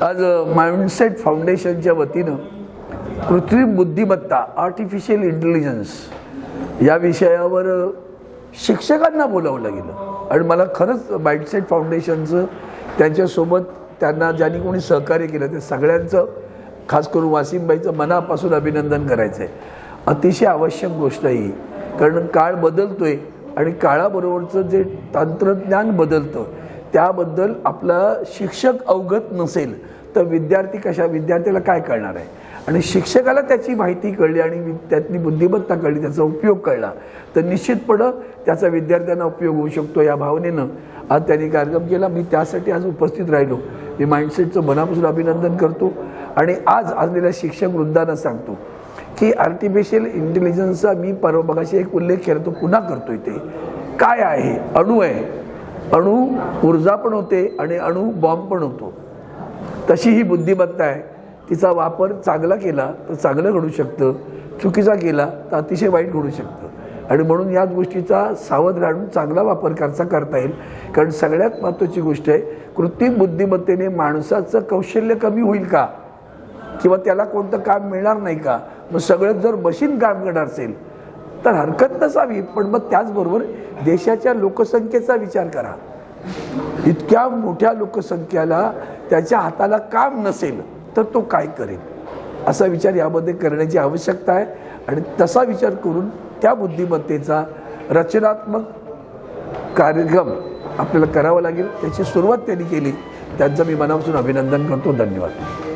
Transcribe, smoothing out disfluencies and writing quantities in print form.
आज माइंडसेट फाउंडेशनच्या वतीनं कृत्रिम बुद्धिमत्ता आर्टिफिशियल इंटेलिजन्स या विषयावर शिक्षकांना बोलावलं गेलं आणि मला खरंच माइंडसेट फाउंडेशनचं त्यांच्यासोबत त्यांना ज्यांनी कोणी सहकार्य केलं ते सगळ्यांचं खास करून वासिमबाईचं मनापासून अभिनंदन करायचं आहे. अतिशय आवश्यक गोष्ट ही, कारण काळ बदलतोय आणि काळाबरोबरचं जे तंत्रज्ञान बदलतं त्याबद्दल आपला शिक्षक अवगत नसेल तर विद्यार्थ्याला काय कळणार आहे. आणि शिक्षकाला त्याची माहिती कळली आणि त्यातली बुद्धिमत्ता कळली, त्याचा उपयोग कळला तर निश्चितपणे त्याचा विद्यार्थ्यांना उपयोग होऊ शकतो. या भावनेनं आज त्यांनी कार्यक्रम केला. मी त्यासाठी आज उपस्थित राहिलो. मी माइंडसेटचं मनापासून अभिनंदन करतो आणि आज आलेल्या शिक्षक वृंदांना सांगतो की आर्टिफिशियल इंटेलिजन्सचा मी मगाशी एक उल्लेख केला, तो पुन्हा करतोय. ते काय आहे? अणू आहे. अणू ऊर्जा पण होते आणि अणू बॉम्ब पण होतो. तशी ही बुद्धिमत्ता आहे. तिचा वापर चांगला केला तर चांगलं घडू शकतं, चुकीचा केला तर अतिशय वाईट घडू शकतं. आणि म्हणून याच गोष्टीचा सावध राहून चांगला वापर करता येईल. कारण सगळ्यात महत्त्वाची गोष्ट आहे, कृत्रिम बुद्धिमत्तेने माणसाचं कौशल्य कमी होईल का किंवा त्याला कोणतं काम मिळणार नाही का? मग सगळं जर मशीन काम करणार असेल तर हरकत नसावी, पण मग त्याचबरोबर देशाच्या लोकसंख्येचा विचार करा. इतक्या मोठ्या लोकसंख्येला त्याच्या हाताला काम नसेल तर तो काय करेल, असा विचार यामध्ये करण्याची आवश्यकता आहे. आणि तसा विचार करून त्या बुद्धिमत्तेचा रचनात्मक कार्यक्रम आपल्याला करावा लागेल. त्याची सुरुवात त्यांनी केली, त्यांचं मी मनापासून अभिनंदन करतो. धन्यवाद.